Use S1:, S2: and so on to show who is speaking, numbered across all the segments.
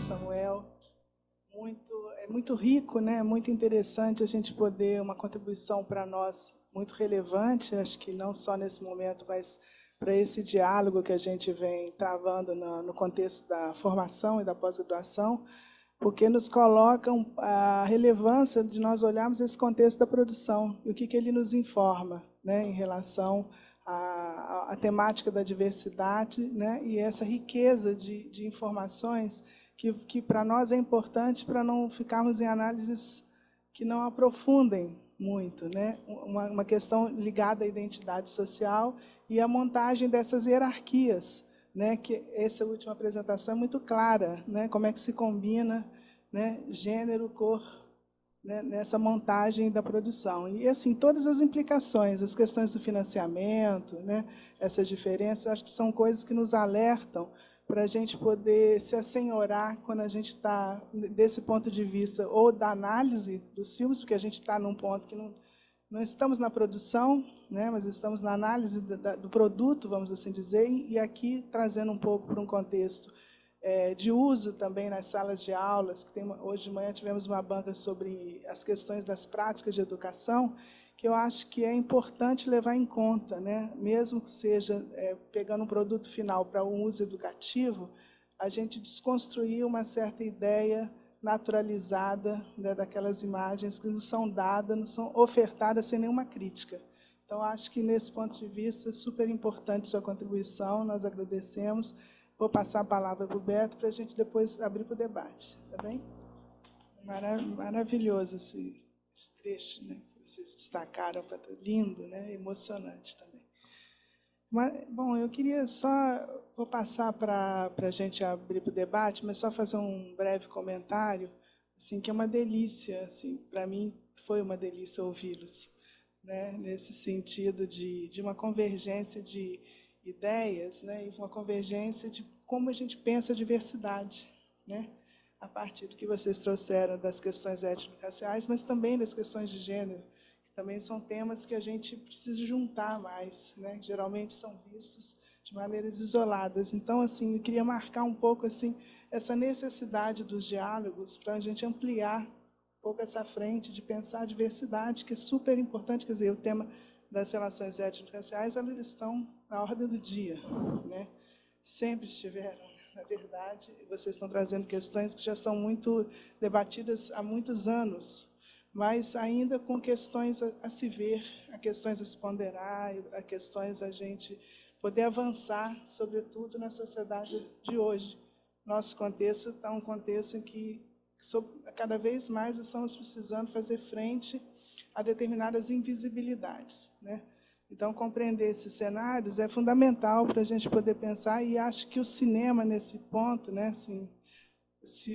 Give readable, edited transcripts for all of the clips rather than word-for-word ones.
S1: Samuel. É muito rico, né? Muito interessante a gente poder, uma contribuição para nós muito relevante, acho que não só nesse momento, mas para esse diálogo que a gente vem travando no contexto da formação e da pós-graduação, porque nos colocam a relevância de nós olharmos esse contexto da produção e o que ele nos informa, né, em relação à temática da diversidade, né, e essa riqueza de informações que para nós é importante para não ficarmos em análises que não aprofundem muito, né, uma questão ligada à identidade social e à montagem dessas hierarquias, né, que essa última apresentação é muito clara, né, como é que se combina, né, gênero, cor, né, nessa montagem da produção. E, assim, todas as implicações, as questões do financiamento, né, essas diferenças, acho que são coisas que nos alertam para a gente poder se assenhorar quando a gente está, desse ponto de vista, ou da análise dos filmes, porque a gente está num ponto que não estamos na produção, né, mas estamos na análise do produto, vamos assim dizer, e aqui trazendo um pouco para um contexto de uso também nas salas de aulas, que hoje de manhã tivemos uma banca sobre as questões das práticas de educação, que eu acho que é importante levar em conta, né, mesmo que seja pegando um produto final para um uso educativo, a gente desconstruir uma certa ideia naturalizada, né, daquelas imagens que nos são dadas, nos são ofertadas sem nenhuma crítica. Então, acho que, nesse ponto de vista, é super importante sua contribuição, nós agradecemos. Vou passar a palavra para o Beto, para a gente depois abrir para o debate. Tá bem? Maravilhoso esse trecho, né, que vocês destacaram, lindo, né, emocionante também. Mas, bom, eu queria só, vou passar para a gente abrir para o debate, mas só fazer um breve comentário, assim, que é uma delícia, assim, para mim foi uma delícia ouvi-los, né, nesse sentido de uma convergência de ideias, né, e uma convergência de como a gente pensa a diversidade, né, a partir do que vocês trouxeram das questões étnico-raciais, mas também das questões de gênero, também são temas que a gente precisa juntar mais, né? Geralmente são vistos de maneiras isoladas. Então, assim, eu queria marcar um pouco assim essa necessidade dos diálogos para a gente ampliar um pouco essa frente de pensar a diversidade, que é super importante. Quer dizer, o tema das relações étnico-raciais, elas estão na ordem do dia, né? Sempre estiveram, na verdade, e vocês estão trazendo questões que já são muito debatidas há muitos anos, mas ainda com questões a se ver, a questões a se ponderar, a questões a gente poder avançar, sobretudo na sociedade de hoje. Nosso contexto está um contexto em que cada vez mais estamos precisando fazer frente a determinadas invisibilidades, né? Então, compreender esses cenários é fundamental para a gente poder pensar, e acho que o cinema, nesse ponto, né, assim,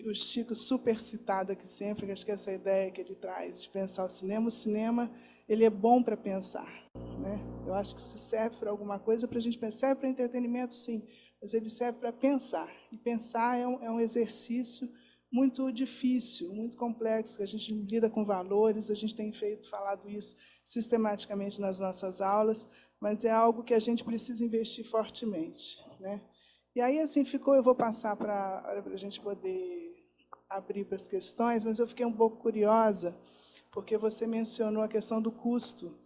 S1: o Chico super citado aqui sempre, acho que essa ideia que ele traz de pensar o cinema ele é bom para pensar, né? Eu acho que se serve para alguma coisa, para a gente pensar, serve para entretenimento, sim, mas ele serve para pensar, e pensar é um exercício muito difícil, muito complexo, que a gente lida com valores, a gente tem falado isso sistematicamente nas nossas aulas, mas é algo que a gente precisa investir fortemente, né? E aí, assim, eu vou passar para a gente poder abrir para as questões, mas eu fiquei um pouco curiosa, porque você mencionou a questão do custo,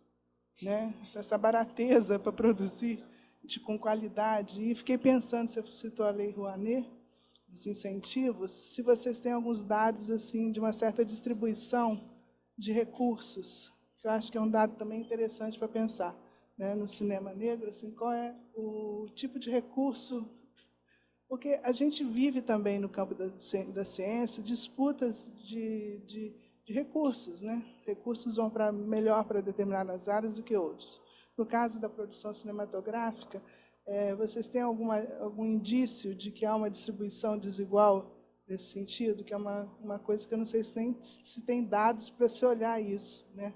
S1: né? Essa barateza para produzir com qualidade. E fiquei pensando, você citou a Lei Rouanet, os incentivos, se vocês têm alguns dados assim de uma certa distribuição de recursos, que eu acho que é um dado também interessante para pensar, né? No cinema negro, assim, qual é o tipo de recurso. Porque a gente vive também no campo da ciência disputas de recursos, né? Recursos vão melhor para determinadas áreas do que outros. No caso da produção cinematográfica, vocês têm algum indício de que há uma distribuição desigual nesse sentido? Que é uma coisa que eu não sei se tem dados para se olhar isso, né?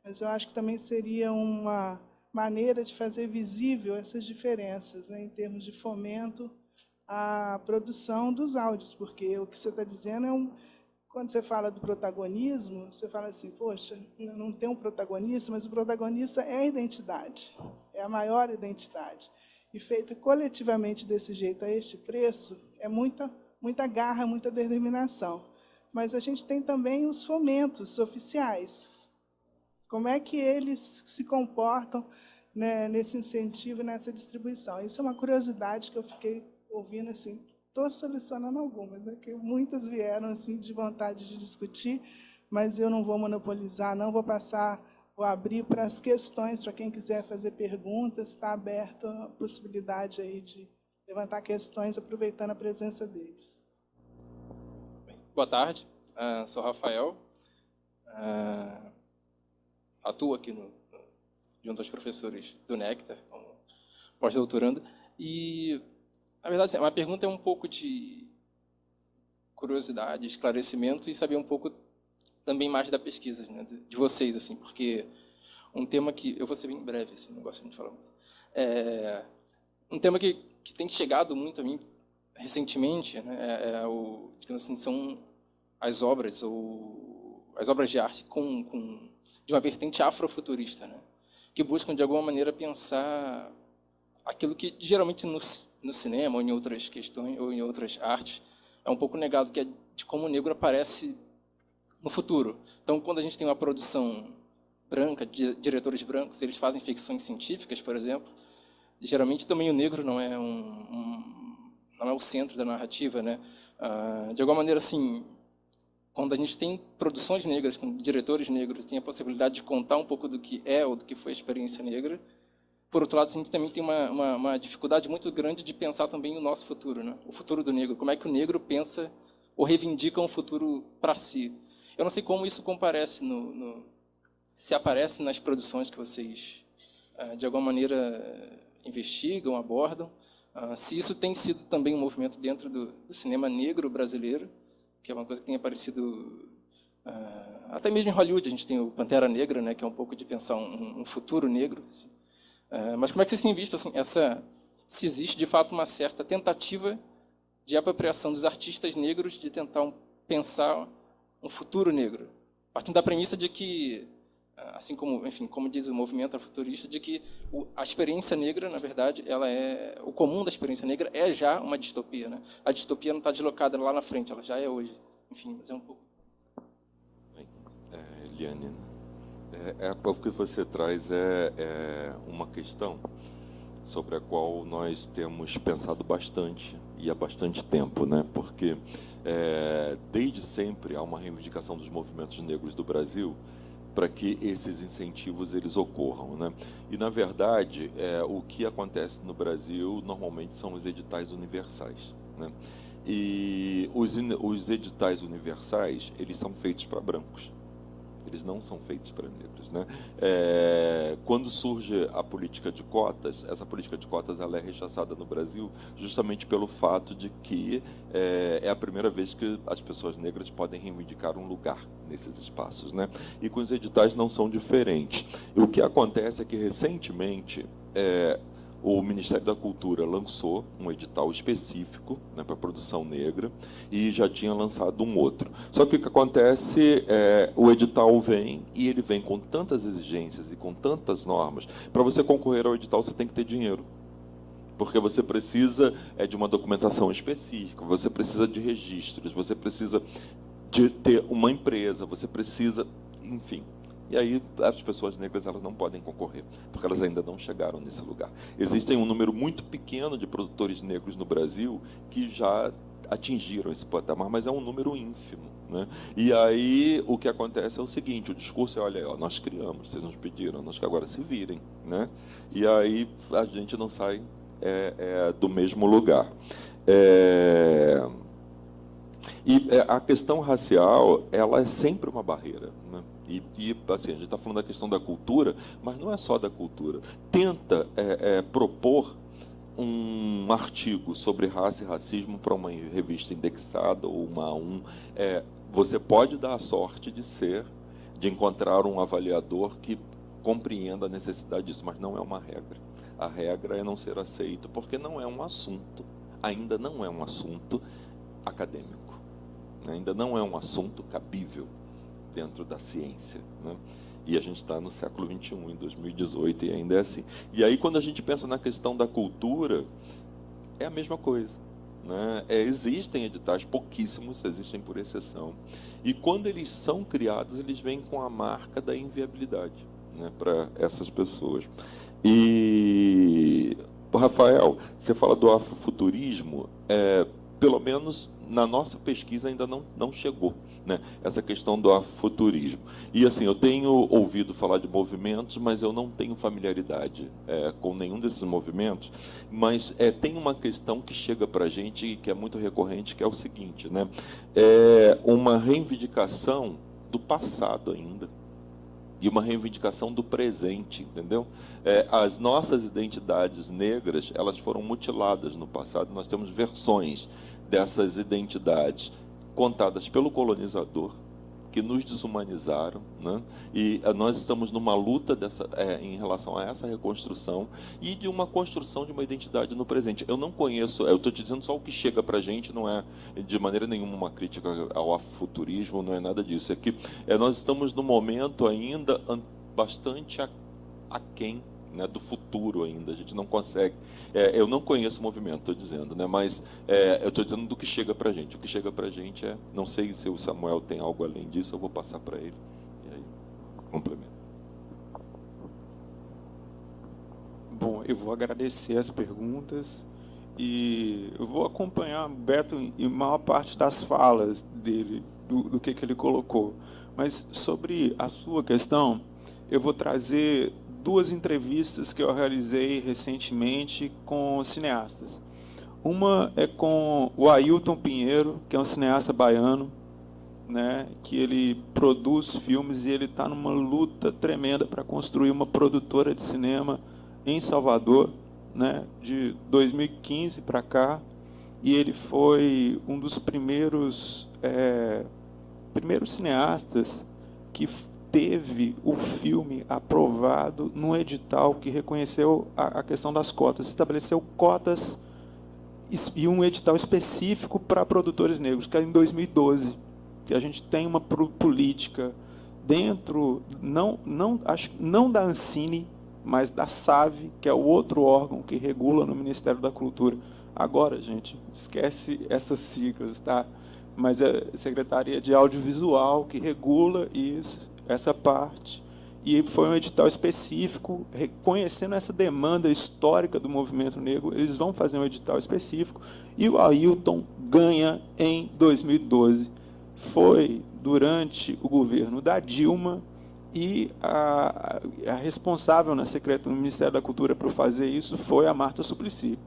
S1: Mas eu acho que também seria uma maneira de fazer visível essas diferenças, né, em termos de fomento a produção dos áudios, porque o que você está dizendo quando você fala do protagonismo, você fala assim, poxa, não tem um protagonista, mas o protagonista é a identidade, é a maior identidade. E feita coletivamente desse jeito, a este preço, é muita muita garra, muita determinação. Mas a gente tem também os fomentos oficiais. Como é que eles se comportam, né, nesse incentivo, nessa distribuição? Isso é uma curiosidade que eu fiquei ouvindo, assim, estou selecionando algumas, né, que muitas vieram assim, de vontade de discutir, mas eu não vou monopolizar, não vou passar, vou abrir para as questões, para quem quiser fazer perguntas, está aberta a possibilidade aí de levantar questões, aproveitando a presença deles.
S2: Boa tarde, sou Rafael, atuo aqui junto aos professores do Néctar, como pós-doutorando, e, na verdade, a minha pergunta é um pouco de curiosidade, esclarecimento e saber um pouco também mais da pesquisa, né, de vocês, assim, porque um tema que, eu vou ser bem breve, assim, não gosto muito de falar muito, um tema que tem chegado muito a mim recentemente, né, digamos assim, são as obras de arte de uma vertente afrofuturista, né, que buscam de alguma maneira pensar aquilo que geralmente no cinema ou em outras questões ou em outras artes é um pouco negado, que é de como o negro aparece no futuro. Então, quando a gente tem uma produção branca, de diretores brancos, eles fazem ficções científicas, por exemplo, geralmente também o negro não é não é o centro da narrativa, né? De alguma maneira, assim, quando a gente tem produções negras, com diretores negros, tem a possibilidade de contar um pouco do que é ou do que foi a experiência negra. Por outro lado, a gente também tem uma dificuldade muito grande de pensar também o nosso futuro, né? O futuro do negro. Como é que o negro pensa ou reivindica um futuro para si? Eu não sei como isso comparece se aparece nas produções que vocês, de alguma maneira, investigam, abordam. Se isso tem sido também um movimento dentro do cinema negro brasileiro, que é uma coisa que tem aparecido até mesmo em Hollywood. A gente tem o Pantera Negra, né, que é um pouco de pensar um futuro negro. Assim. Mas como é que vocês têm visto assim, se existe de fato uma certa tentativa de apropriação dos artistas negros de tentar pensar um futuro negro, partindo da premissa de que, assim como, enfim, como diz o movimento futurista, de que a experiência negra, na verdade, o comum da experiência negra é já uma distopia, né? A distopia não está deslocada lá na frente, ela já é hoje. Enfim, mas é um pouco.
S3: Eliane, o que você traz é uma questão sobre a qual nós temos pensado bastante e há bastante tempo, né? Porque desde sempre há uma reivindicação dos movimentos negros do Brasil para que esses incentivos eles ocorram, né? E na verdade o que acontece no Brasil normalmente são os editais universais, né? E os editais universais eles são feitos para brancos. Eles não são feitos para negros, né? Quando surge a política de cotas, essa política de cotas ela é rechaçada no Brasil justamente pelo fato de que é a primeira vez que as pessoas negras podem reivindicar um lugar nesses espaços, né? E com os editais não são diferentes. E o que acontece é que recentemente o Ministério da Cultura lançou um edital específico, né, para a produção negra e já tinha lançado um outro. Só que o que acontece o edital vem e ele vem com tantas exigências e com tantas normas. Para você concorrer ao edital, você tem que ter dinheiro. Porque você precisa de uma documentação específica, você precisa de registros, você precisa de ter uma empresa, você precisa, enfim. E aí as pessoas negras elas não podem concorrer, porque elas ainda não chegaram nesse lugar. Existem um número muito pequeno de produtores negros no Brasil que já atingiram esse patamar, mas é um número ínfimo, né? E aí o que acontece é o seguinte, o discurso é, olha, nós criamos, vocês nos pediram, nós que agora se virem, né? E aí a gente não sai do mesmo lugar. E a questão racial, ela é sempre uma barreira, né? E assim, a gente está falando da questão da cultura, mas não é só da cultura. Tenta propor um artigo sobre raça e racismo para uma revista indexada ou uma A1. Você pode dar a sorte de encontrar um avaliador que compreenda a necessidade disso, mas não é uma regra. A regra é não ser aceito, porque não é um assunto, ainda não é um assunto acadêmico, ainda não é um assunto cabível dentro da ciência, né? E a gente está no século XXI, em 2018, e ainda é assim. E aí, quando a gente pensa na questão da cultura, é a mesma coisa. né? Existem editais, pouquíssimos, existem por exceção. E quando eles são criados, eles vêm com a marca da inviabilidade, né, para essas pessoas. E, Rafael, você fala do afrofuturismo, pelo menos na nossa pesquisa ainda não chegou, né, essa questão do afrofuturismo. E assim, eu tenho ouvido falar de movimentos, mas eu não tenho familiaridade com nenhum desses movimentos, mas tem uma questão que chega para a gente e que é muito recorrente, que é o seguinte, né, uma reivindicação do passado ainda, e uma reivindicação do presente, entendeu? As nossas identidades negras, elas foram mutiladas no passado. Nós temos versões dessas identidades contadas pelo colonizador, que nos desumanizaram, né? E nós estamos numa luta em relação a essa reconstrução e de uma construção de uma identidade no presente. Eu não conheço, eu estou te dizendo só o que chega para a gente, não é de maneira nenhuma uma crítica ao afrofuturismo, não é nada disso. É que nós estamos num momento ainda bastante aquém, né, do futuro ainda, a gente não consegue. Eu não conheço o movimento, estou dizendo, né, mas eu estou dizendo do que chega para a gente. O que chega para a gente não sei se o Samuel tem algo além disso, eu vou passar para ele, e aí complemento.
S4: Bom, eu vou agradecer as perguntas e eu vou acompanhar o Beto em maior parte das falas dele, do que ele colocou. Mas sobre a sua questão, eu vou trazer 2 entrevistas que eu realizei recentemente com cineastas. Uma é com o Ailton Pinheiro, que é um cineasta baiano, né, que ele produz filmes e ele está numa luta tremenda para construir uma produtora de cinema em Salvador, né, de 2015 para cá, e ele foi um dos primeiros cineastas que teve o filme aprovado no edital que reconheceu a questão das cotas, estabeleceu cotas e um edital específico para produtores negros, que é em 2012. Que a gente tem uma política dentro, não da Ancine, mas da SAVE, que é o outro órgão que regula no Ministério da Cultura. Agora, gente, esquece essas siglas, tá? Mas é a Secretaria de Audiovisual que regula isso, essa parte, e foi um edital específico, reconhecendo essa demanda histórica do movimento negro, eles vão fazer um edital específico, e o Ailton ganha em 2012. Foi durante o governo da Dilma, e a responsável no Ministério da Cultura por fazer isso foi a Marta Suplicy.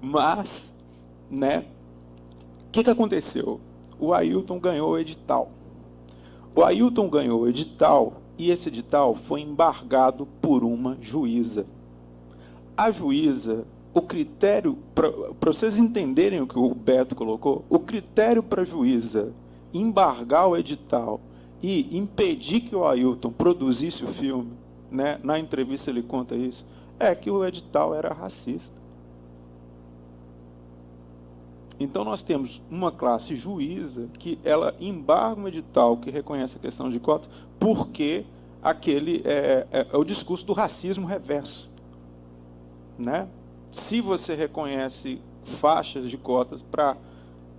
S4: Mas, né, o que aconteceu? O Ailton ganhou o edital. O Ailton ganhou o edital e esse edital foi embargado por uma juíza. A juíza, o critério, para vocês entenderem o que o Beto colocou, o critério para a juíza embargar o edital e impedir que o Ailton produzisse o filme, né, na entrevista ele conta isso, é que o edital era racista. Então, nós temos uma classe juíza que ela embarga um edital que reconhece a questão de cotas porque aquele é o discurso do racismo reverso, né? Se você reconhece faixas de cotas para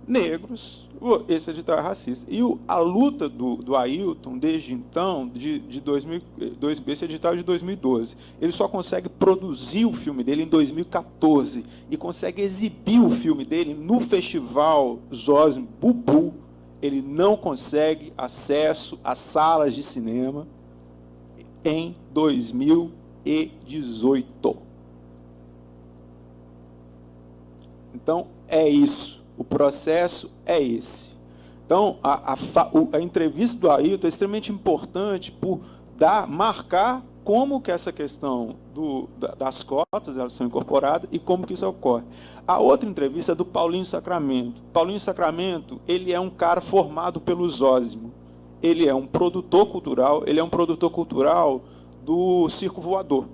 S4: negros, esse edital é racista. E a luta do Ailton, desde então, esse edital é de 2012, ele só consegue produzir o filme dele em 2014 e consegue exibir o filme dele no festival Zosme Bubu. Ele não consegue acesso às salas de cinema em 2018. Então, é isso. O processo é esse. Então, a entrevista do Ailton é extremamente importante por marcar como que essa questão das cotas elas são incorporadas e como que isso ocorre. A outra entrevista é do Paulinho Sacramento. Paulinho Sacramento, ele é um cara formado pelo Zósimo. Ele é um produtor cultural, do Circo Voador.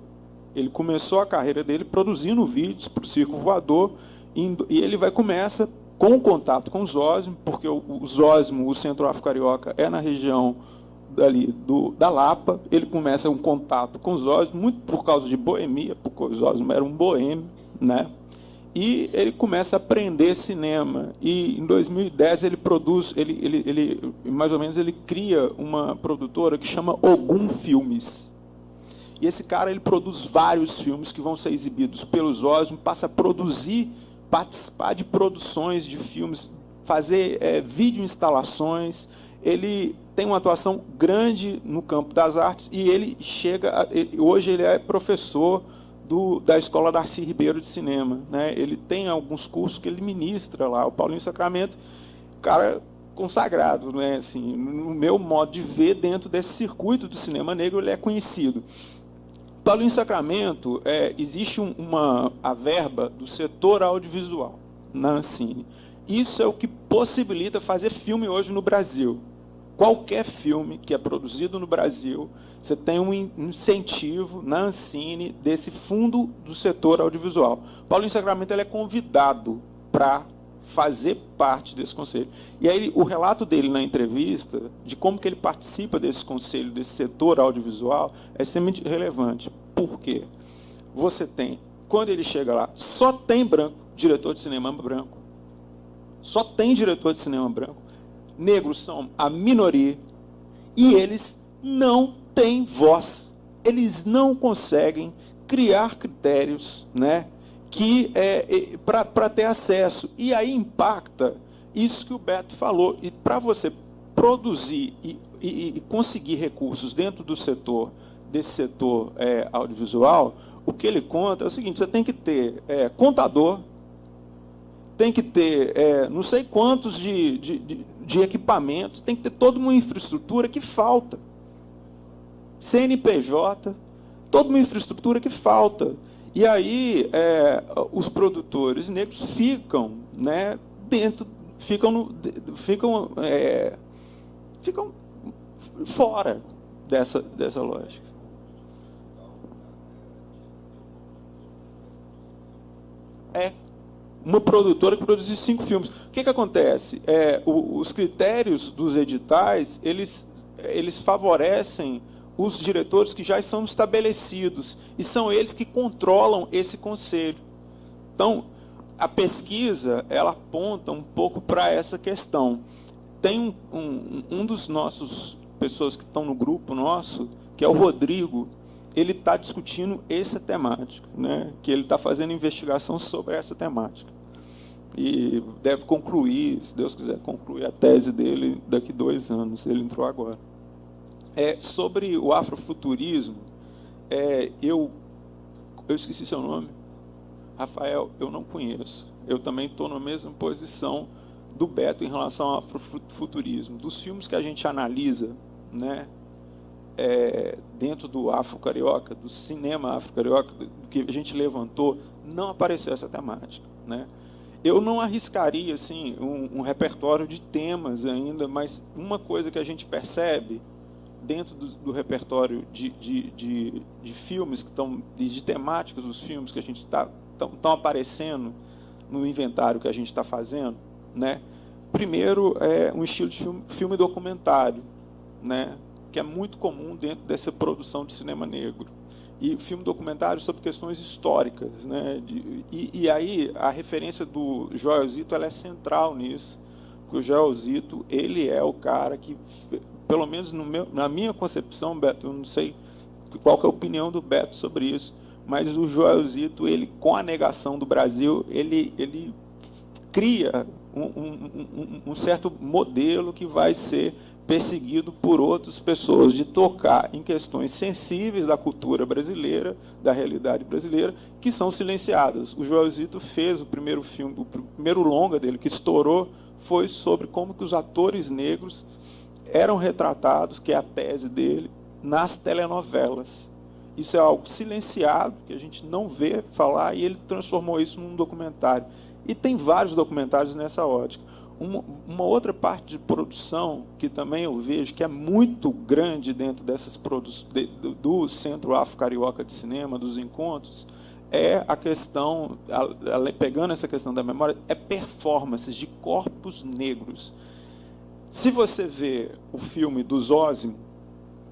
S4: Ele começou a carreira dele produzindo vídeos para o Circo Voador e ele começa com o contato com o Zósimo, porque o Zósimo, o Centro-África Carioca, é na região dali da Lapa. Ele começa um contato com o Zósimo, muito por causa de boemia, porque o Zósimo era um boêmio, né? E ele começa a aprender cinema. E em 2010 ele produz, mais ou menos ele cria uma produtora que chama Ogum Filmes. E esse cara ele produz vários filmes que vão ser exibidos pelos Osmo, passa a produzir, participar de produções de filmes, fazer vídeo-instalações. Ele tem uma atuação grande no campo das artes e ele hoje ele é professor da Escola Darcy Ribeiro de Cinema, né? Ele tem alguns cursos que ele ministra lá. O Paulinho Sacramento, cara consagrado, né? Assim, no meu modo de ver, dentro desse circuito do cinema negro, ele é conhecido. Paulinho Sacramento, existe a verba do setor audiovisual na Ancine. Isso é o que possibilita fazer filme hoje no Brasil. Qualquer filme que é produzido no Brasil, você tem um incentivo na Ancine desse fundo do setor audiovisual. Paulinho Sacramento ele é convidado para fazer parte desse conselho. E aí o relato dele na entrevista, de como que ele participa desse conselho, desse setor audiovisual, é extremamente relevante. Por quê? Você tem, quando ele chega lá, só tem branco, diretor de cinema branco. Só tem diretor de cinema branco. Negros são a minoria e eles não têm voz. Eles não conseguem criar critérios, né, para ter acesso. E aí impacta isso que o Beto falou. E para você produzir e conseguir recursos dentro desse setor audiovisual, o que ele conta é o seguinte: você tem que ter contador, tem que ter não sei quantos de equipamentos, tem que ter toda uma infraestrutura que falta. CNPJ, toda uma infraestrutura que falta. E aí os produtores negros ficam, né, ficam fora dessa lógica. Uma produtora que produziu 5 filmes. O que acontece? Os critérios dos editais, eles favorecem os diretores que já estão estabelecidos, e são eles que controlam esse conselho. Então, a pesquisa, ela aponta um pouco para essa questão. Tem um dos nossos pessoas que estão no grupo nosso, que é o Rodrigo, ele está discutindo essa temática, né? Que ele está fazendo investigação sobre essa temática. E deve concluir, se Deus quiser, concluir a tese dele daqui 2 anos. Ele entrou agora. Sobre o afrofuturismo, eu esqueci seu nome. Rafael, eu não conheço. Eu também estou na mesma posição do Beto em relação ao afrofuturismo. Dos filmes que a gente analisa, né, dentro do afro-carioca, do cinema afro-carioca, que a gente levantou, não apareceu essa temática, né? Eu não arriscaria assim, um repertório de temas ainda, mas uma coisa que a gente percebe dentro do repertório de filmes que estão, de temáticas dos filmes que a gente estão aparecendo no inventário que a gente está fazendo, né? Primeiro é um estilo de filme documentário, né, que é muito comum dentro dessa produção de cinema negro. E filme documentário sobre questões históricas, né? E aí a referência do Joel Zito, ela é central nisso, porque o Joel Zito, ele é o cara que, pelo menos na minha concepção, Beto, eu não sei qual que é a opinião do Beto sobre isso, mas o Joel Zito, ele, com a negação do Brasil, ele cria um certo modelo que vai ser perseguido por outras pessoas, de tocar em questões sensíveis da cultura brasileira, da realidade brasileira, que são silenciadas. O Joel Zito fez o primeiro filme, o primeiro longa dele, que estourou, foi sobre como que os atores negros eram retratados, que é a tese dele, nas telenovelas. Isso é algo silenciado, que a gente não vê falar, e ele transformou isso num documentário. E tem vários documentários nessa ótica. Uma outra parte de produção que também eu vejo que é muito grande dentro dessas do Centro Afro-Carioca de Cinema, dos encontros, é a questão, pegando essa questão da memória, é performances de corpos negros. Se você vê o filme dos Osmo,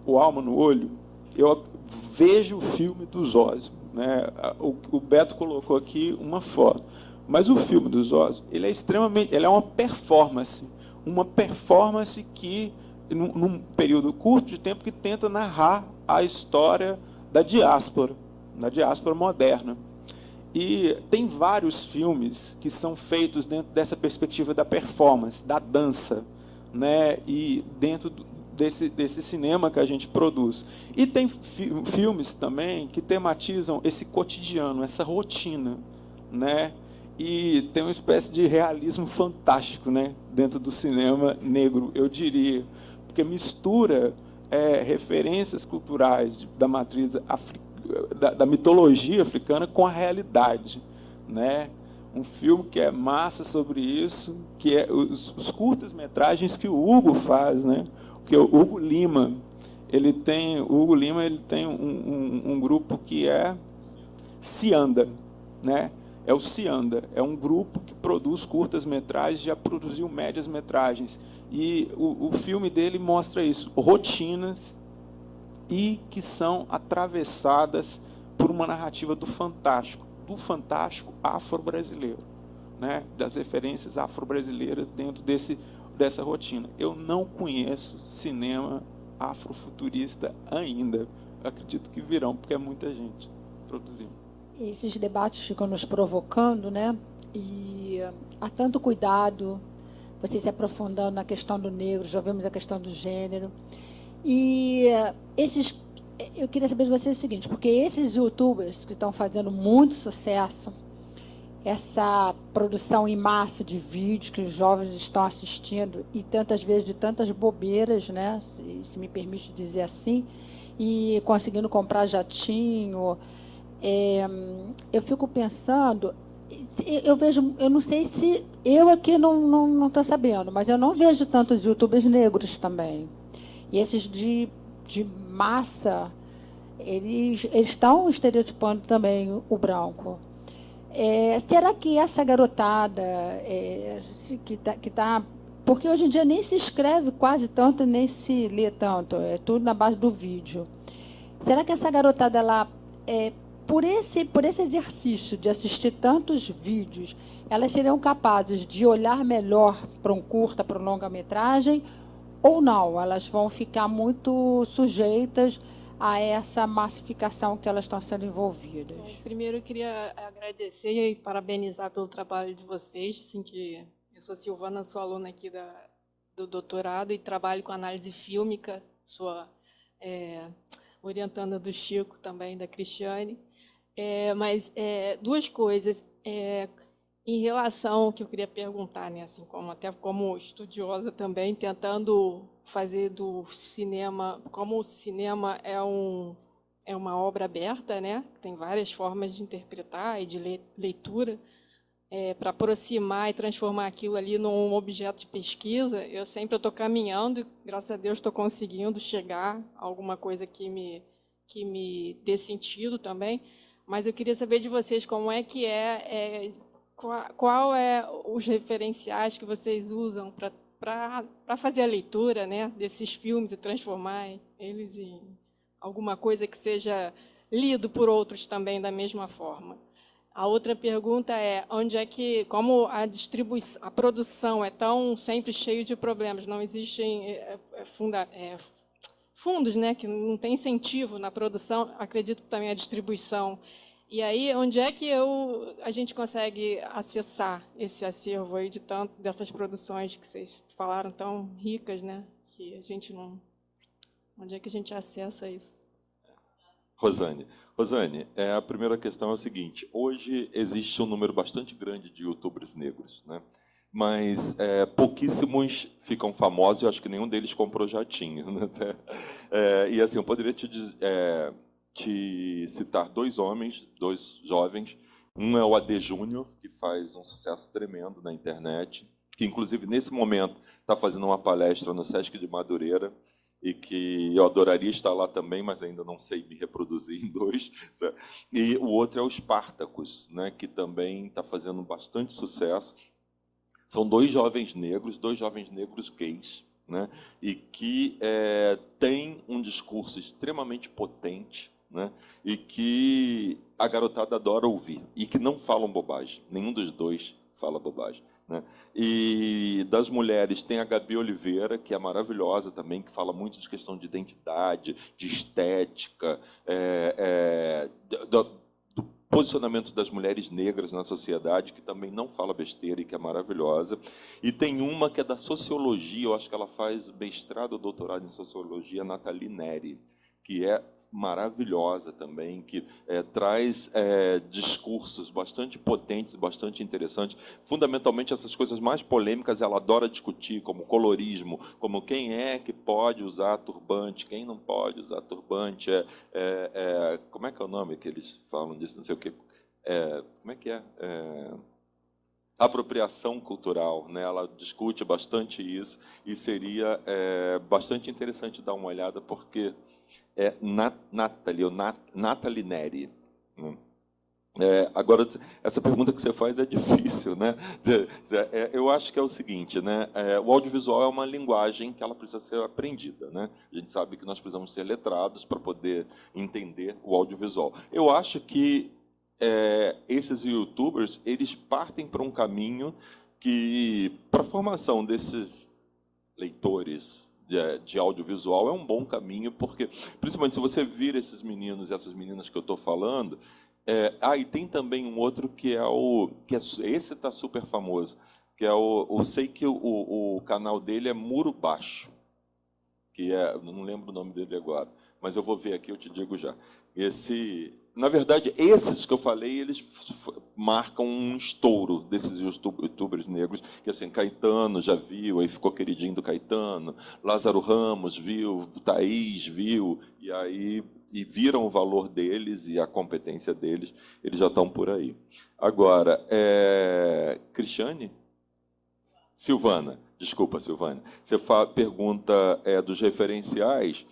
S4: O Alma no Olho, eu vejo o filme dos Osmo, né? O Beto colocou aqui uma foto. Mas o filme dos Ossos, ele é uma performance que, num período curto de tempo, que tenta narrar a história da diáspora moderna. E tem vários filmes que são feitos dentro dessa perspectiva da performance, da dança, né? E dentro desse cinema que a gente produz. E tem filmes também que tematizam esse cotidiano, essa rotina, né? E tem uma espécie de realismo fantástico, né? Dentro do cinema negro, eu diria, porque mistura referências culturais da matriz da mitologia africana com a realidade, né? Um filme que é massa sobre isso, que é os curtas-metragens que o Hugo faz, né? Porque o Hugo Lima, ele tem um grupo que é Cianda, né? É o Cianda, é um grupo que produz curtas-metragens, já produziu médias-metragens. E o filme dele mostra isso, rotinas e que são atravessadas por uma narrativa do fantástico afro-brasileiro, né? Das referências afro-brasileiras dentro dessa rotina. Eu não conheço cinema afrofuturista ainda. Acredito que virão, porque é muita gente produzindo.
S5: Esses debates ficam nos provocando, né? E há tanto cuidado, você se aprofundando na questão do negro, já vemos a questão do gênero. E eu queria saber de vocês o seguinte, porque esses youtubers que estão fazendo muito sucesso, essa produção em massa de vídeos que os jovens estão assistindo, e tantas vezes de tantas bobeiras, né? Se me permite dizer assim, e conseguindo comprar jatinho, eu fico pensando, eu não sei se eu aqui não estou sabendo, mas eu não vejo tantos youtubers negros também. E esses de massa, eles estão estereotipando também o branco. Será que essa garotada que tá, porque hoje em dia nem se escreve quase tanto, nem se lê tanto, é tudo na base do vídeo. Será que essa garotada, ela, por esse exercício de assistir tantos vídeos, elas seriam capazes de olhar melhor para um curta, para um longa-metragem, ou não? Elas vão ficar muito sujeitas a essa massificação que elas estão sendo envolvidas?
S6: Primeiro, eu queria agradecer e parabenizar pelo trabalho de vocês. Assim, que eu sou Silvana, sou aluna aqui do doutorado e trabalho com análise fílmica, sou orientanda do Chico também, da Cristiane. Mas duas coisas. Em relação ao que eu queria perguntar, né, assim, até como estudiosa também, tentando fazer do cinema, como o cinema é uma obra aberta, né, tem várias formas de interpretar e de leitura, para aproximar e transformar aquilo ali num objeto de pesquisa, eu sempre estou caminhando e, graças a Deus, estou conseguindo chegar a alguma coisa que me dê sentido também. Mas eu queria saber de vocês como é que qual é os referenciais que vocês usam para fazer a leitura, né, desses filmes e transformar eles em alguma coisa que seja lido por outros também da mesma forma. A outra pergunta é, como a produção é tão sempre cheio de problemas, não existem fundos, né, que não tem incentivo na produção, acredito que também a distribuição. E aí, onde é que a gente consegue acessar esse acervo aí dessas produções que vocês falaram tão ricas, né? Que a gente não... Onde é que a gente acessa isso?
S3: Rosane, a primeira questão é o seguinte: hoje existe um número bastante grande de youtubers negros, né? Mas pouquíssimos ficam famosos, e acho que nenhum deles comprou jatinho, né? E assim, eu poderia te citar dois jovens. Um é o AD Júnior, que faz um sucesso tremendo na internet, que inclusive nesse momento está fazendo uma palestra no Sesc de Madureira, e que eu adoraria estar lá também, mas ainda não sei me reproduzir em dois. E o outro é o Spartacus, né, que também está fazendo bastante sucesso. São dois jovens negros gays, né, e que têm um discurso extremamente potente, né? E que a garotada adora ouvir, e que não falam bobagem. Nenhum dos dois fala bobagem, né? E das mulheres tem a Gabi Oliveira, que é maravilhosa também, que fala muito de questão de identidade, de estética, do posicionamento das mulheres negras na sociedade, que também não fala besteira e que é maravilhosa. E tem uma que é da sociologia, eu acho que ela faz mestrado ou doutorado em sociologia, Nathalie Neri, que é maravilhosa também, que traz discursos bastante potentes, bastante interessantes. Fundamentalmente, essas coisas mais polêmicas ela adora discutir, como colorismo, como quem é que pode usar turbante, quem não pode usar turbante. Como é que é o nome que eles falam disso? Não sei o quê. Como é que é? Apropriação cultural, né? Ela discute bastante isso e seria bastante interessante dar uma olhada, porque Nathalie Neri. Agora, essa pergunta que você faz é difícil, né? Eu acho que é o seguinte, né? O audiovisual é uma linguagem que ela precisa ser aprendida, né? A gente sabe que nós precisamos ser letrados para poder entender o audiovisual. Eu acho que esses YouTubers, eles partem para um caminho que, para a formação desses leitores de audiovisual, é um bom caminho, porque, principalmente, se você vir esses meninos e essas meninas que eu estou falando, e tem também um outro que esse está super famoso, que eu sei que o canal dele é Muro Baixo, que não lembro o nome dele agora, mas eu vou ver aqui, eu te digo já. Na verdade, esses que eu falei, eles marcam um estouro desses youtubers negros, que assim, Caetano já viu, aí ficou queridinho do Caetano, Lázaro Ramos viu, Thaís viu, e viram o valor deles e a competência deles, eles já estão por aí. Agora, Cristiane? Silvana, desculpa, Silvana. Você pergunta dos referenciais.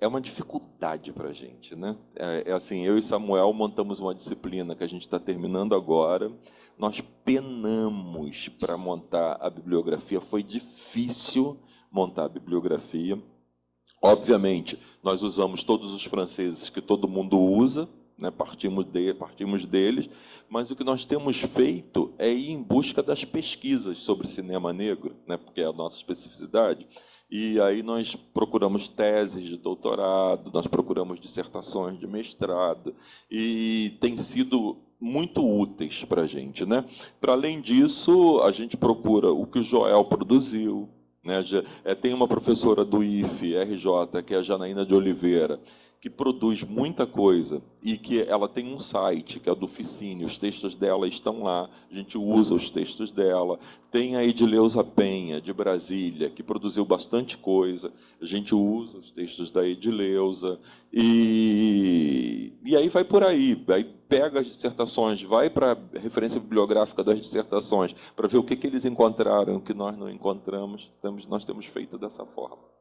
S3: É uma dificuldade para a gente, né? Assim, eu e Samuel montamos uma disciplina que a gente está terminando agora. Nós penamos para montar a bibliografia. Foi difícil montar a bibliografia. Obviamente, nós usamos todos os franceses que todo mundo usa, né? Partimos deles, mas o que nós temos feito é ir em busca das pesquisas sobre cinema negro, né? Porque é a nossa especificidade. E aí nós procuramos teses de doutorado, nós procuramos dissertações de mestrado, e tem sido muito úteis para a gente, né? Para além disso, a gente procura o que o Joel produziu, né? Tem uma professora do IFE, RJ, que é a Janaína de Oliveira, que produz muita coisa, e que ela tem um site, que é do Ficine, os textos dela estão lá, a gente usa os textos dela. Tem a Edileuza Penha, de Brasília, que produziu bastante coisa, a gente usa os textos da Edileuza, e aí vai por aí pega as dissertações, vai para a referência bibliográfica das dissertações, para ver o que eles encontraram, o que nós não encontramos. Nós temos feito dessa forma.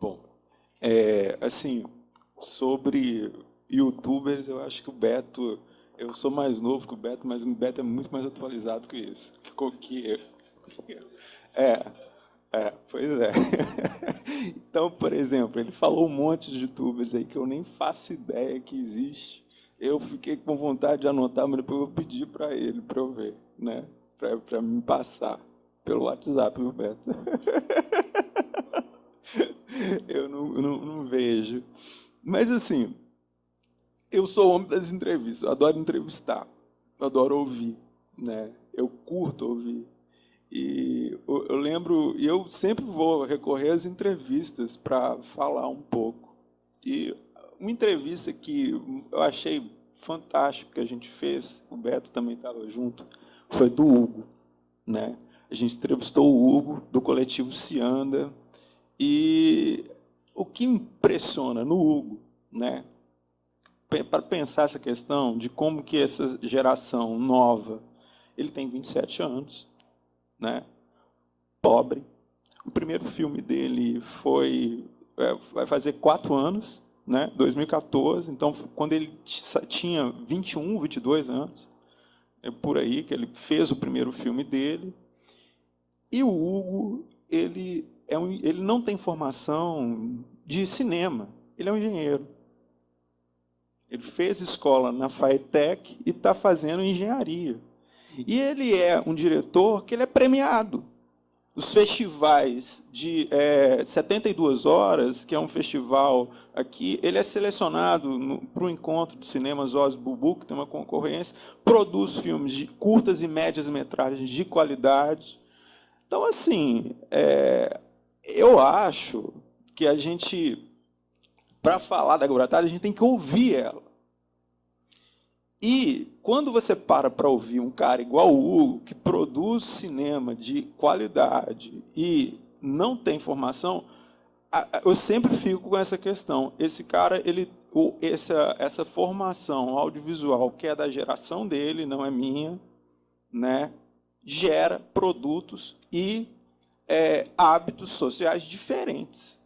S4: Bom, assim, sobre YouTubers, eu acho que o Beto, eu sou mais novo que o Beto, mas o Beto é muito mais atualizado que isso. Pois é. Então, por exemplo, ele falou um monte de YouTubers aí que eu nem faço ideia que existe. Eu fiquei com vontade de anotar, mas depois eu vou pedir para ele, para eu ver, né? Para me passar pelo WhatsApp, viu, Beto? Eu não vejo. Mas, assim, eu sou homem das entrevistas. Eu adoro entrevistar. Eu adoro ouvir, né? Eu curto ouvir. E eu lembro... E eu sempre vou recorrer às entrevistas para falar um pouco. E uma entrevista que eu achei fantástico que a gente fez, o Beto também estava junto, foi do Hugo, né? A gente entrevistou o Hugo, do coletivo Cianda. E o que impressiona no Hugo, né, para pensar essa questão de como que essa geração nova, ele tem 27 anos, né, pobre. O primeiro filme dele vai fazer 4 anos, né, 2014, então quando ele tinha 21, 22 anos, é por aí que ele fez o primeiro filme dele. E o Hugo, ele ele não tem formação de cinema, ele é um engenheiro. Ele fez escola na FATEC e está fazendo engenharia. E ele é um diretor que ele é premiado. Os festivais de 72 Horas, que é um festival aqui, ele é selecionado para o encontro de cinemas Oz Bubu, que tem uma concorrência, produz filmes de curtas e médias metragens de qualidade. Então, assim, eu acho que a gente, para falar da Guratari, a gente tem que ouvir ela. E quando você para ouvir um cara igual o Hugo, que produz cinema de qualidade e não tem formação, eu sempre fico com essa questão. Esse cara, essa formação audiovisual, que é da geração dele, não é minha, né, gera produtos e hábitos sociais diferentes,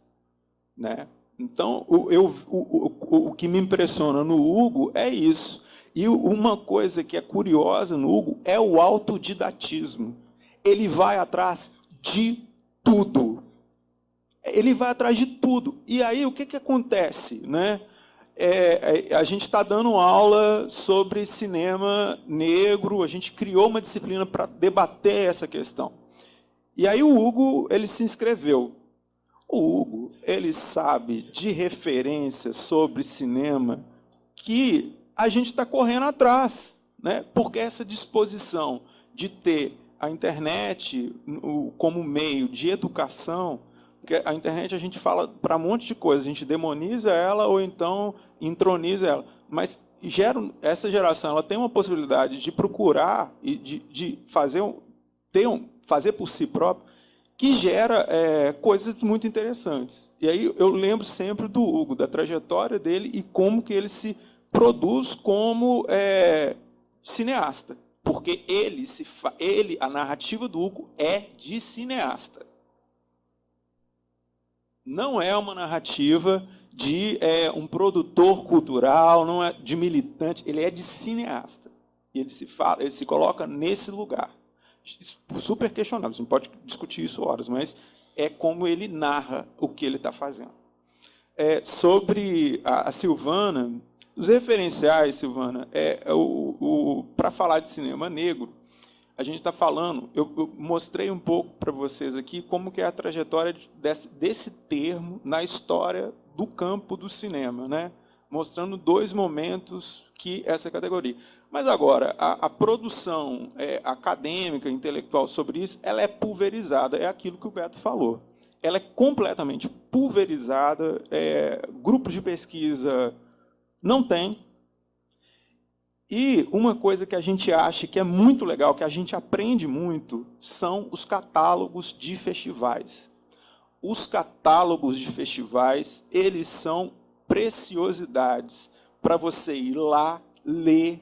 S4: né? Então, o que me impressiona no Hugo é isso. E uma coisa que é curiosa no Hugo é o autodidatismo. Ele vai atrás de tudo. Ele vai atrás de tudo. E aí, o que acontece, né? A gente está dando aula sobre cinema negro, a gente criou uma disciplina para debater essa questão. E aí o Hugo, ele se inscreveu. O Hugo, ele sabe de referências sobre cinema que a gente está correndo atrás, né? Porque essa disposição de ter a internet como meio de educação, porque a internet a gente fala para um monte de coisa, a gente demoniza ela ou então entroniza ela, mas essa geração ela tem uma possibilidade de procurar e de fazer por si próprio, que gera coisas muito interessantes. E aí eu lembro sempre do Hugo, da trajetória dele e como que ele se produz como cineasta, porque a narrativa do Hugo é de cineasta. Não é uma narrativa de um produtor cultural, não é de militante, ele é de cineasta. E ele se coloca nesse lugar. Super questionável, você não pode discutir isso horas, mas é como ele narra o que ele está fazendo. Sobre a Silvana, os referenciais, Silvana, para falar de cinema negro, a gente está falando, eu mostrei um pouco para vocês aqui como que é a trajetória desse termo na história do campo do cinema, né? Mostrando 2 momentos que essa categoria. Mas agora, a produção acadêmica, intelectual sobre isso, ela é pulverizada, é aquilo que o Beto falou. Ela é completamente pulverizada, grupos de pesquisa não tem. E uma coisa que a gente acha que é muito legal, que a gente aprende muito, são os catálogos de festivais. Os catálogos de festivais, eles são preciosidades para você ir lá, ler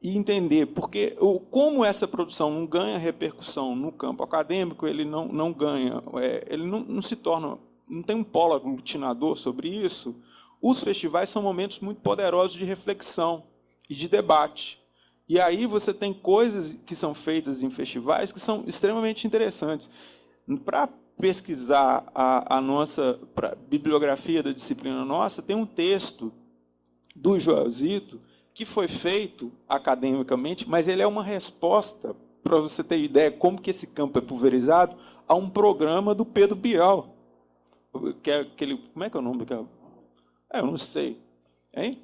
S4: e entender. Porque como essa produção não ganha repercussão no campo acadêmico, ele não ganha, ele não se torna, não tem um polo aglutinador sobre isso, os festivais são momentos muito poderosos de reflexão e de debate. E aí você tem coisas que são feitas em festivais que são extremamente interessantes. Para pesquisar a nossa bibliografia da disciplina nossa, tem um texto do Joelzito que foi feito academicamente, mas ele é uma resposta, para você ter ideia como que esse campo é pulverizado, a um programa do Pedro Bial. Que é aquele, como é que é o nome daquela? Eu não sei. Hein?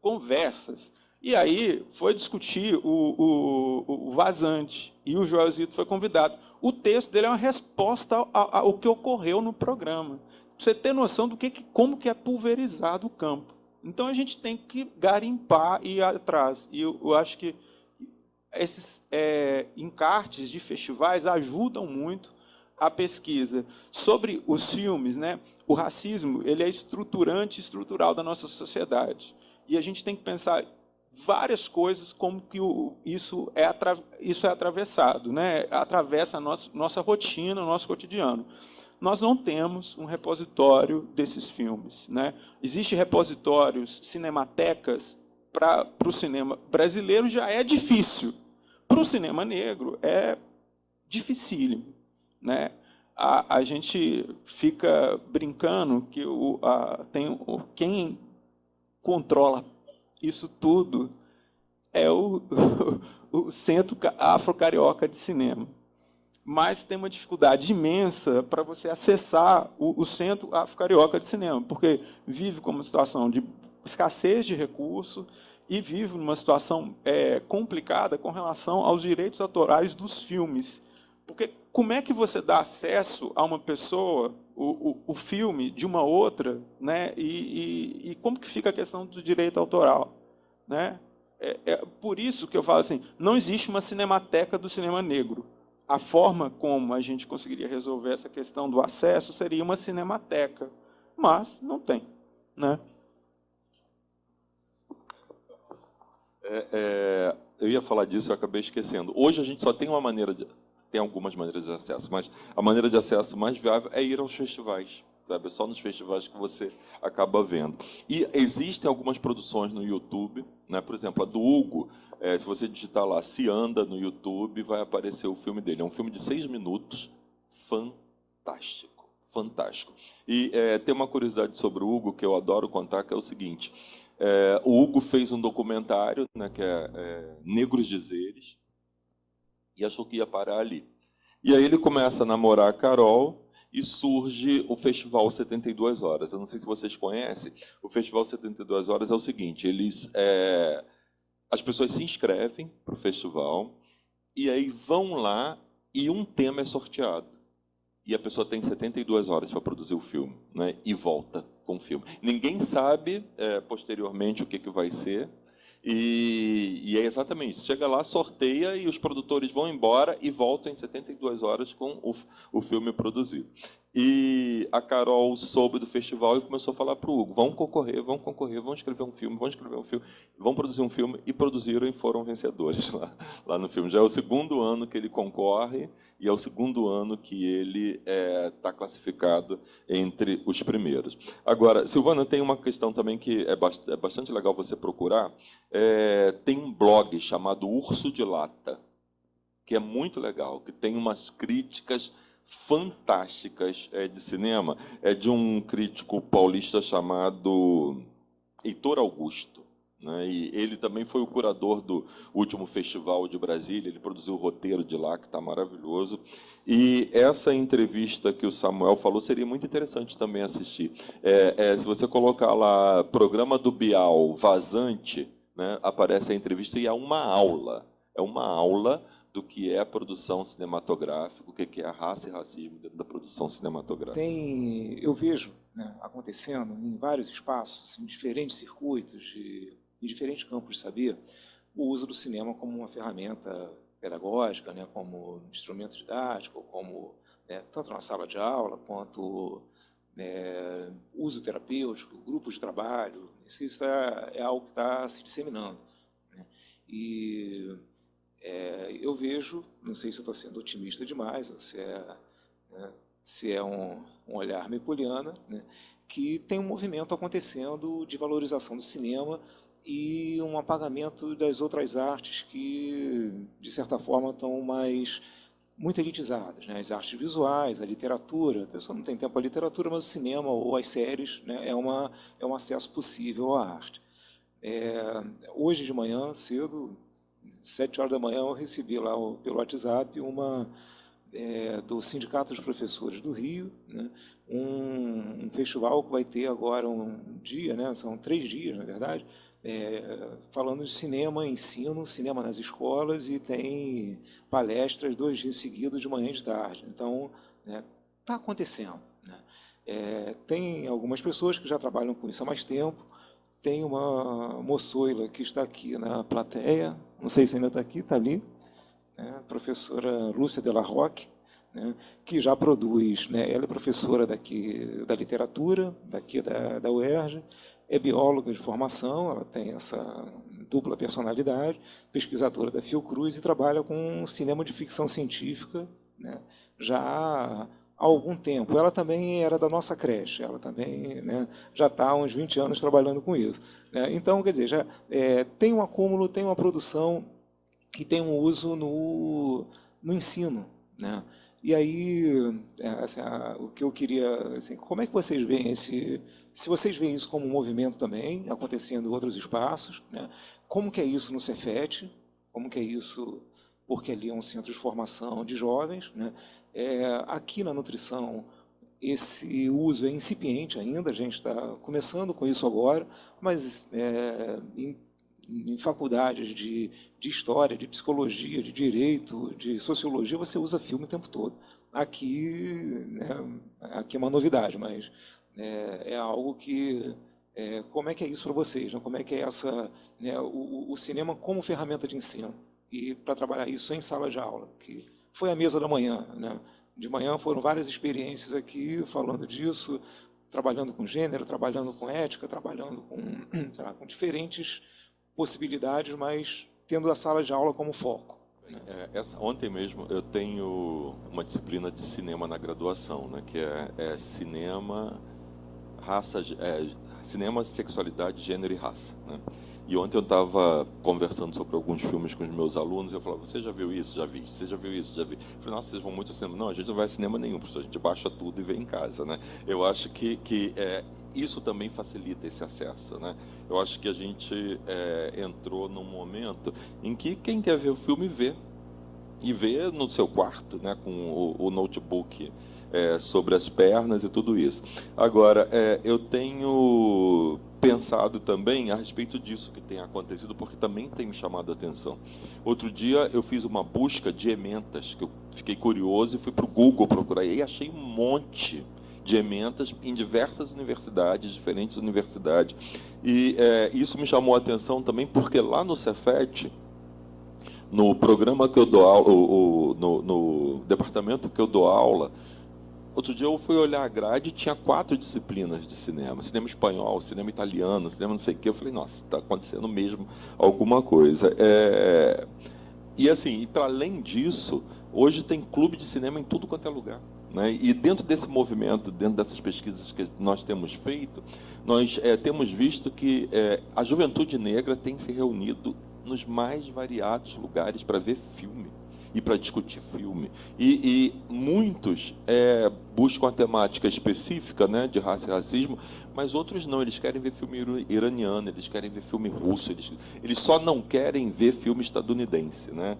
S4: Conversas. E aí foi discutir o Vazante, e o Joelzito foi convidado. O texto dele é uma resposta ao que ocorreu no programa. Pra você ter noção do como que é pulverizado o campo. Então, a gente tem que garimpar e ir atrás. E eu acho que esses encartes de festivais ajudam muito a pesquisa. Sobre os filmes, né, o racismo ele é estruturante e estrutural da nossa sociedade. E a gente tem que pensar várias coisas como que isso é atravessado, né? Atravessa a nossa rotina, o nosso cotidiano. Nós não temos um repositório desses filmes, né? Existem repositórios, cinematecas para o cinema brasileiro já é difícil. Para o cinema negro é dificílimo, né? a gente fica brincando que quem controla isso tudo é o Centro Afro-Carioca de Cinema. Mas tem uma dificuldade imensa para você acessar o Centro Afro-Carioca de Cinema, porque vive com uma situação de escassez de recursos e vive numa situação complicada com relação aos direitos autorais dos filmes. Porque como é que você dá acesso a uma pessoa, o filme, de uma outra, né? E como que fica a questão do direito autoral? Né? Por isso que eu falo assim, não existe uma cinemateca do cinema negro. A forma como a gente conseguiria resolver essa questão do acesso seria uma cinemateca, mas não tem. Né?
S3: Eu ia falar disso e acabei esquecendo. Hoje a gente só tem uma maneira tem algumas maneiras de acesso, mas a maneira de acesso mais viável é ir aos festivais, sabe? É só nos festivais que você acaba vendo. E existem algumas produções no YouTube, né? Por exemplo, a do Hugo, se você digitar lá Se Anda no YouTube, vai aparecer o filme dele. É um filme de 6 minutos, fantástico, fantástico. E tem uma curiosidade sobre o Hugo que eu adoro contar, que é o seguinte: o Hugo fez um documentário, né, que é Negros Dizeres, e achou que ia parar ali. E aí ele começa a namorar a Carol e surge o Festival 72 Horas. Eu não sei se vocês conhecem. O Festival 72 Horas é o seguinte, as pessoas se inscrevem para o festival e aí vão lá e um tema é sorteado. E a pessoa tem 72 horas para produzir o filme, né, e volta com o filme. Ninguém sabe, posteriormente, o que vai ser. E é exatamente isso. Chega lá, sorteia e os produtores vão embora e voltam em 72 horas com o filme produzido. E a Carol soube do festival e começou a falar para o Hugo: vão concorrer, vão escrever um filme, vão produzir um filme. E produziram e foram vencedores lá no filme. Já é o 2º ano que ele concorre e é o 2º ano que ele está classificado entre os primeiros. Agora, Silvana, tem uma questão também que é bastante legal você procurar. Tem um blog chamado Urso de Lata, que é muito legal, que tem umas críticas fantásticas de cinema. É de um crítico paulista chamado Heitor Augusto, né? E ele também foi o curador do último festival de Brasília. Ele produziu o roteiro de lá, que está maravilhoso. E essa entrevista que o Samuel falou seria muito interessante também assistir. Se você colocar lá Programa do Bial Vazante, né, aparece a entrevista e é uma aula. É uma aula do que é a produção cinematográfica, o que é a raça e racismo dentro da produção cinematográfica.
S4: Eu vejo, né, acontecendo em vários espaços, em diferentes circuitos, em diferentes campos de saber, o uso do cinema como uma ferramenta pedagógica, né, como instrumento didático, como, né, tanto na sala de aula quanto uso terapêutico, grupos de trabalho. Isso é algo que está se disseminando. Né? E eu vejo, não sei se eu estou sendo otimista demais, ou se é um olhar meio poliana, né, que tem um movimento acontecendo de valorização do cinema e um apagamento das outras artes que, de certa forma, estão muito elitizadas, né? As artes visuais, a literatura. A pessoa não tem tempo à literatura, mas o cinema ou as séries, né, é um acesso possível à arte. Hoje de manhã, cedo, 7 horas da manhã, eu recebi lá pelo WhatsApp do Sindicato dos Professores do Rio, né, um festival que vai ter agora um dia, né, são 3 dias, na verdade, falando de cinema, ensino, cinema nas escolas, e tem palestras 2 dias seguidos, de manhã e de tarde. Então, está acontecendo. Né? Tem algumas pessoas que já trabalham com isso há mais tempo. Tem uma moçoila que está aqui na plateia, não sei se ainda está aqui, está ali, né? A professora Lúcia Della Roque, né? Que já produz, né? Ela é professora daqui da literatura, daqui da UERJ, é bióloga de formação, ela tem essa dupla personalidade, pesquisadora da Fiocruz e trabalha com cinema de ficção científica, né, já há algum tempo. Ela também era da nossa creche, ela também, né, já está há uns 20 anos trabalhando com isso. Né? Então, quer dizer, já tem um acúmulo, tem uma produção que tem um uso no ensino. Né? E aí, assim, o que eu queria, assim, como é que vocês veem se vocês veem isso como um movimento também, acontecendo em outros espaços, né? Como que é isso no Cefet? Como que é isso, porque ali é um centro de formação de jovens, né? Aqui na nutrição, esse uso é incipiente ainda, a gente está começando com isso agora, mas em faculdades de história, de psicologia, de direito, de sociologia, você usa filme o tempo todo. Aqui, né, aqui é uma novidade, mas é algo que... como é que é isso para vocês? Né? Como é que é o cinema como ferramenta de ensino? E para trabalhar isso em sala de aula, que foi a mesa da manhã. Né? De manhã foram várias experiências aqui falando disso, trabalhando com gênero, trabalhando com ética, trabalhando com diferentes possibilidades, mas tendo a sala de aula como foco.
S3: Ontem mesmo eu tenho uma disciplina de cinema na graduação, né, que é cinema, cinema, sexualidade, gênero e raça. Né? E ontem eu estava conversando sobre alguns filmes com os meus alunos e eu falava, você já viu isso? Já vi. Você já viu isso? Já vi. Eu falei, nossa, vocês vão muito ao cinema. Não, a gente não vai a cinema nenhum, professor, a gente baixa tudo e vê em casa. Né? Eu acho que isso também facilita esse acesso. Né? Eu acho que a gente entrou num momento em que quem quer ver o filme vê. E vê no seu quarto, né, com o notebook sobre as pernas e tudo isso. Agora, eu tenho pensado também a respeito disso que tem acontecido, porque também tem me chamado a atenção. Outro dia eu fiz uma busca de ementas, que eu fiquei curioso e fui para o Google procurar, e aí achei um monte de ementas em diversas universidades, diferentes universidades. E isso me chamou a atenção também, porque lá no Cefet, no programa que eu dou aula, no departamento que eu dou aula, outro dia eu fui olhar a grade e tinha 4 disciplinas de cinema. Cinema espanhol, cinema italiano, cinema não sei o quê. Eu falei, nossa, está acontecendo mesmo alguma coisa. E assim, para além disso, hoje tem clube de cinema em tudo quanto é lugar. Né? E dentro desse movimento, dentro dessas pesquisas que nós temos feito, nós temos visto que a juventude negra tem se reunido nos mais variados lugares para ver filme e para discutir filme. E muitos buscam a temática específica, né, de raça e racismo, mas outros não, eles querem ver filme iraniano, eles querem ver filme russo, eles só não querem ver filme estadunidense, né?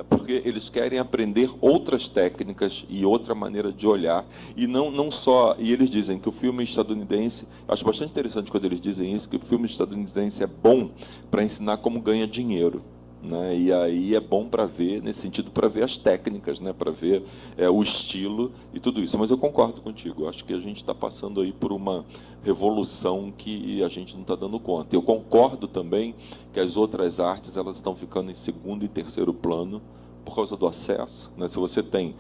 S3: Porque eles querem aprender outras técnicas e outra maneira de olhar, e não só... E eles dizem que o filme estadunidense, acho bastante interessante quando eles dizem isso, que o filme estadunidense é bom para ensinar como ganha dinheiro. Né? E aí é bom para ver, nesse sentido, para ver as técnicas, né? Para ver o estilo e tudo isso. Mas eu concordo contigo, eu acho que a gente está passando aí por uma revolução que a gente não está dando conta. Eu concordo também que as outras artes elas estão ficando em segundo e terceiro plano por causa do acesso. Né? Se você tem...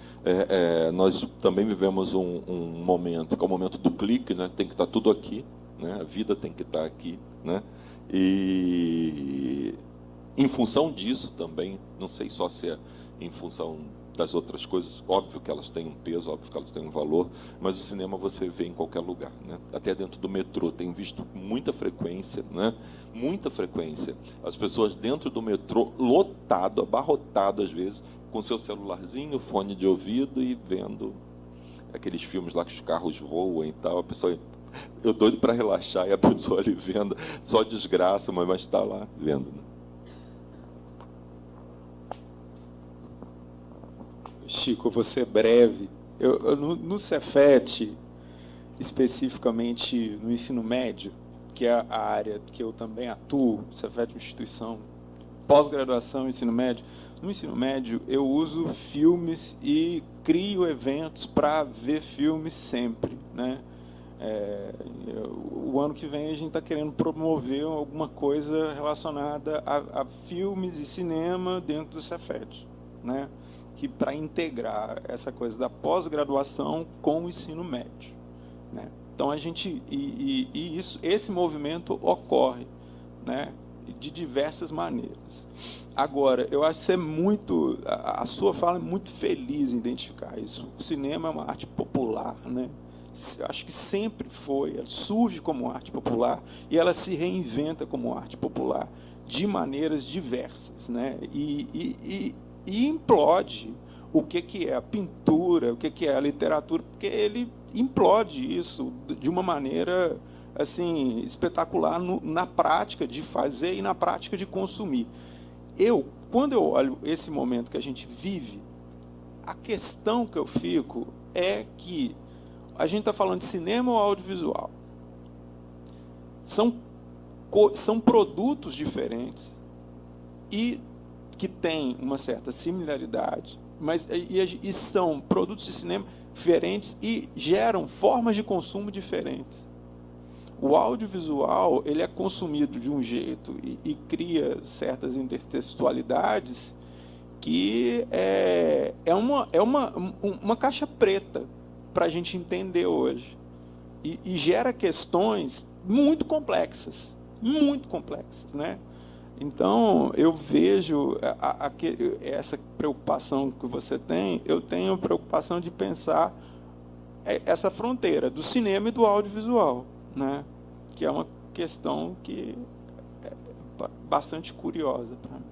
S3: nós também vivemos um momento, que é o momento do clique, né? Tem que estar tudo aqui, né? A vida tem que estar aqui. Né? E... em função disso também, não sei só se é em função das outras coisas, óbvio que elas têm um peso, óbvio que elas têm um valor, mas o cinema você vê em qualquer lugar. Né? Até dentro do metrô, tenho visto muita frequência, né? Muita frequência. As pessoas dentro do metrô, lotado, abarrotado às vezes, com seu celularzinho, fone de ouvido e vendo aqueles filmes lá que os carros voam e tal, a pessoa... Eu doido para relaxar e a pessoa ali vendo, só desgraça, mas está lá vendo. Né?
S4: Chico, você é breve. No Cefet, especificamente no ensino médio, que é a área que eu também atuo, Cefet é uma instituição, pós-graduação, ensino médio. No ensino médio, eu uso filmes e crio eventos para ver filmes sempre. Né? O ano que vem a gente está querendo promover alguma coisa relacionada a filmes e cinema dentro do Cefet. Né? Que para integrar essa coisa da pós-graduação com o ensino médio. Né? Então, a gente... esse movimento ocorre, né? De diversas maneiras. Agora, eu acho que você é muito... A sua fala é muito feliz em identificar isso. O cinema é uma arte popular, né? Eu acho que sempre foi. Ela surge como arte popular e ela se reinventa como arte popular de maneiras diversas. Né? e implode o que é a pintura, o que é a literatura, porque ele implode isso de uma maneira assim espetacular na prática de fazer e na prática de consumir. Quando eu olho esse momento que a gente vive, a questão que eu fico é que a gente está falando de cinema ou audiovisual. São produtos diferentes e que têm uma certa similaridade, mas e são produtos de cinema diferentes e geram formas de consumo diferentes. O audiovisual ele é consumido de um jeito e cria certas intertextualidades que é uma caixa preta para a gente entender hoje e gera questões muito complexas, né? Então eu vejo essa preocupação que você tem, eu tenho a preocupação de pensar essa fronteira do cinema e do audiovisual, né? Que é uma questão que é bastante curiosa para mim.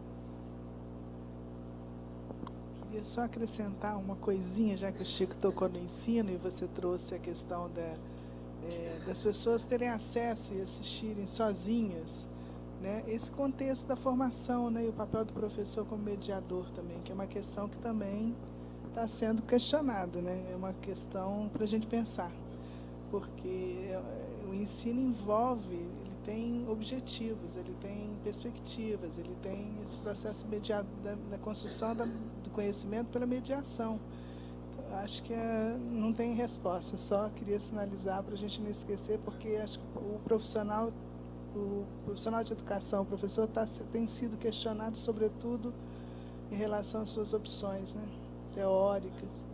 S1: Queria só acrescentar uma coisinha, já que o Chico tocou no ensino e você trouxe a questão das pessoas terem acesso e assistirem sozinhas, né? Esse contexto da formação, né? E o papel do professor como mediador também, que é uma questão que também está sendo questionada, né? É uma questão para a gente pensar, porque o ensino envolve, ele tem objetivos, ele tem perspectivas, ele tem esse processo mediado da construção do conhecimento pela mediação. Então, acho que não tem resposta, só queria sinalizar para a gente não esquecer, porque acho que o profissional de educação, o professor tem sido questionado, sobretudo, em relação às suas opções, né, teóricas.